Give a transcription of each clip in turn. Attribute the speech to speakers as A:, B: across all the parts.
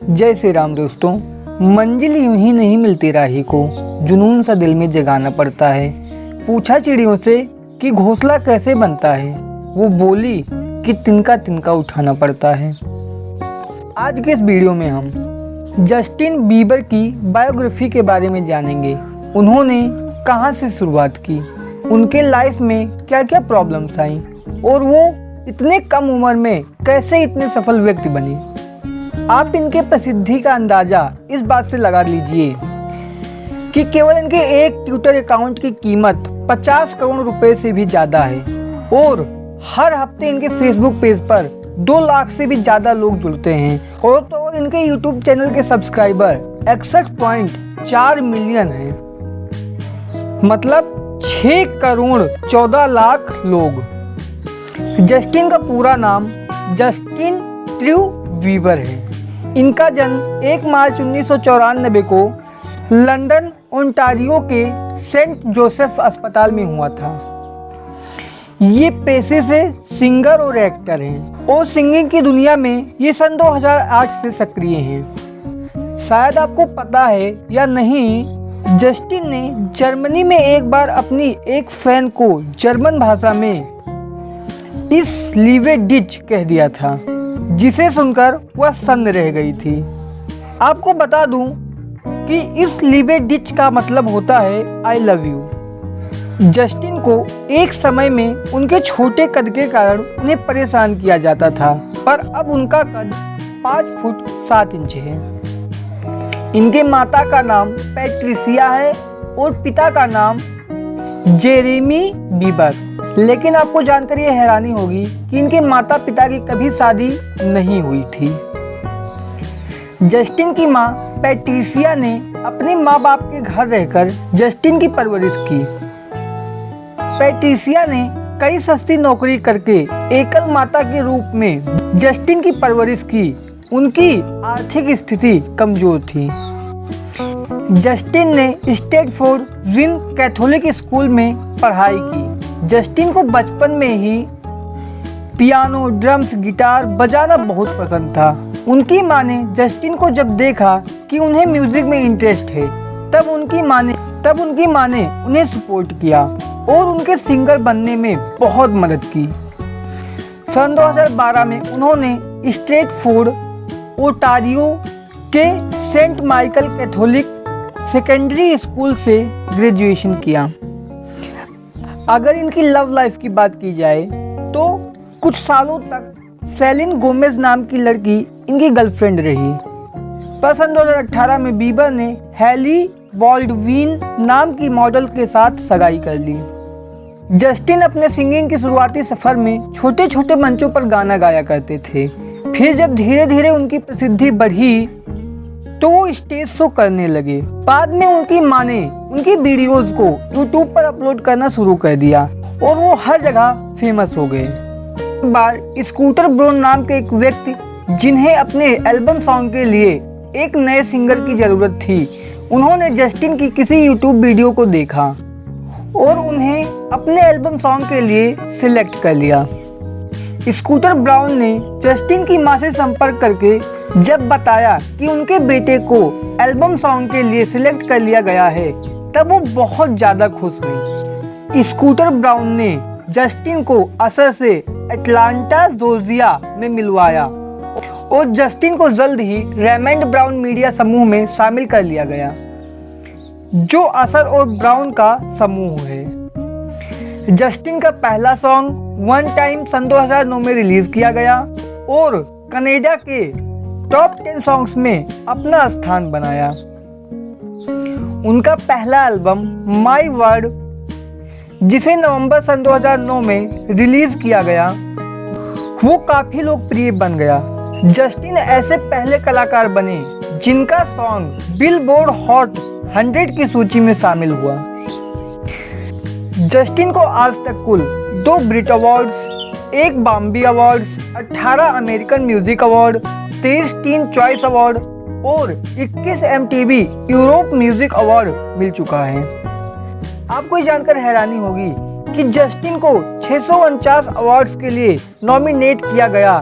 A: जय श्री राम दोस्तों। मंजिल यूं ही नहीं मिलती राही को, जुनून सा दिल में जगाना पड़ता है। पूछा चिड़ियों से कि घोंसला कैसे बनता है, वो बोली कि तिनका तिनका उठाना पड़ता है। आज के इस वीडियो में हम जस्टिन बीबर की बायोग्राफी के बारे में जानेंगे। उन्होंने कहां से शुरुआत की, उनके लाइफ में क्या क्या प्रॉब्लम्स आई और वो इतने कम उम्र में कैसे इतने सफल व्यक्ति बने। आप इनके प्रसिद्धि का अंदाज़ा इस बात से लगा लीजिए कि केवल इनके एक ट्विटर अकाउंट की कीमत 50 करोड़ रुपए से भी ज़्यादा है और हर हफ्ते इनके फेसबुक पेज पर 2 लाख से भी ज़्यादा लोग जुड़ते हैं और इनके यूट्यूब चैनल के सब्सक्राइबर 61.4 मिलियन हैं, मतलब 6 करोड़ 14 लाख लोग। जस्टिन का पूरा नाम जस्टिन ट्रू बीबर है। इनका जन्म 1 मार्च 1994 को लंदन ओंटारियो के सेंट जोसेफ अस्पताल में हुआ था। ये पेशे से सिंगर और एक्टर हैं और सिंगिंग की दुनिया में ये सन 2008 से सक्रिय हैं। शायद आपको पता है या नहीं, जस्टिन ने जर्मनी में एक बार अपनी एक फैन को जर्मन भाषा में इस लीवे डिच कह दिया था, जिसे सुनकर वह सन्न रह गई थी। आपको बता दूं कि इस लीवे डिच का मतलब होता है आई लव यू। जस्टिन को एक समय में उनके छोटे कद के कारण उन्हें परेशान किया जाता था, पर अब उनका कद 5 फुट 7 इंच है। इनके माता का नाम पैट्रिसिया है और पिता का नाम जेरेमी बीबर। लेकिन आपको जानकर ये हैरानी होगी कि इनके माता पिता की कभी शादी नहीं हुई थी। जस्टिन की मां पैट्रिसिया ने अपने माँ बाप के घर रहकर जस्टिन की परवरिश की। पैट्रिसिया ने कई सस्ती नौकरी करके एकल माता के रूप में जस्टिन की परवरिश की। उनकी आर्थिक स्थिति कमजोर थी। जस्टिन ने स्टैटफोर्ड जिन कैथोलिक स्कूल में पढ़ाई की। जस्टिन को बचपन में ही पियानो, ड्रम्स, गिटार बजाना बहुत पसंद था। उनकी मां ने जस्टिन को जब देखा कि उन्हें म्यूजिक में इंटरेस्ट है, तब उनकी मां ने उन्हें सपोर्ट किया और उनके सिंगर बनने में बहुत मदद की। सन 2012 में उन्होंने स्टैटफोर्ड ओंटारियो के Saint Michael Catholic Secondary School से ग्रेजुएशन किया। अगर इनकी लव लाइफ की बात की जाए तो कुछ सालों तक सेलिन गोमेज नाम की लड़की इनकी गर्लफ्रेंड रही, पर सन 2018 में बीबर ने हैली बॉल्डविन नाम की मॉडल के साथ सगाई कर ली। जस्टिन अपने सिंगिंग के शुरुआती सफर में छोटे छोटे मंचों पर गाना गाया करते थे। फिर जब धीरे धीरे उनकी प्रसिद्धि बढ़ी तो वो स्टेज शो करने लगे। बाद में उनकी मां ने उनकी वीडियोस को यूट्यूब पर अपलोड करना शुरू कर दिया और वो हर जगह फेमस हो गए। एक बार स्कूटर ब्राउन नाम के एक व्यक्ति, जिन्हें अपने एल्बम सॉन्ग के लिए एक नए सिंगर की जरूरत थी, उन्होंने जस्टिन की किसी यूट्यूब वीडियो को देखा और उन्हें अपने एल्बम सॉन्ग के लिए सिलेक्ट कर लिया। स्कूटर ब्राउन ने जस्टिन की मां से संपर्क करके जब बताया कि उनके बेटे को एल्बम सॉन्ग के लिए सिलेक्ट कर लिया गया है, तब वो बहुत ज़्यादा खुश हुई। स्कूटर ब्राउन ने जस्टिन को असर से अटलांटा जॉर्जिया में मिलवाया और जस्टिन को जल्द ही रेमंड ब्राउन मीडिया समूह में शामिल कर लिया गया, जो असर और ब्राउन का समूह है। जस्टिन का पहला सॉन्ग वन टाइम सन 2009 में रिलीज किया गया और कनाडा के टॉप 10 सॉन्ग्स में अपना स्थान बनाया। उनका पहला एल्बम माय वर्ड, जिसे नवंबर सन 2009 में रिलीज किया गया, वो काफी लोकप्रिय बन गया। जस्टिन ऐसे पहले कलाकार बने जिनका सॉन्ग बिलबोर्ड हॉट 100 की सूची में शामिल हुआ। जस्टिन को आज तक कुल 2 Brit awards, 1 Bombay awards, 18 American music award, 23 teen choice award और 21 MTV यूरोप म्यूजिक अवार्ड मिल चुका है। आपको ये जानकर हैरानी होगी कि जस्टिन को 649 अवार्ड्स के लिए नॉमिनेट किया गया,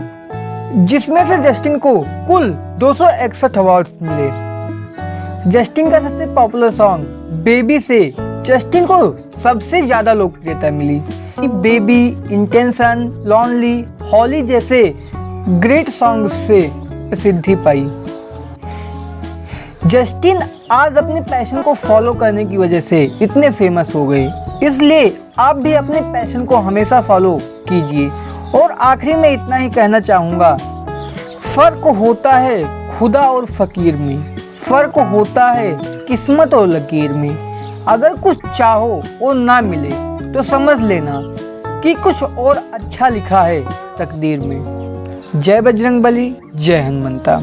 A: जिसमें से जस्टिन को कुल 261 अवार्ड्स मिले। जस्टिन का सबसे पॉपुलर सॉन्ग बेबी से जस्टिन को सबसे ज़्यादा लोकप्रियता मिली। बेबी, इंटेंशन, लॉनली, हॉली जैसे ग्रेट सॉन्ग्स से प्रसिद्धि पाई। जस्टिन आज अपने पैशन को फॉलो करने की वजह से इतने फेमस हो गए, इसलिए आप भी अपने पैशन को हमेशा फॉलो कीजिए। और आखिरी में इतना ही कहना चाहूँगा, फ़र्क होता है खुदा और फ़कीर में, फ़र्क होता है किस्मत और लकीर में। अगर कुछ चाहो और ना मिले तो समझ लेना कि कुछ और अच्छा लिखा है तकदीर में। जय बजरंगबली, जय हनुमंता।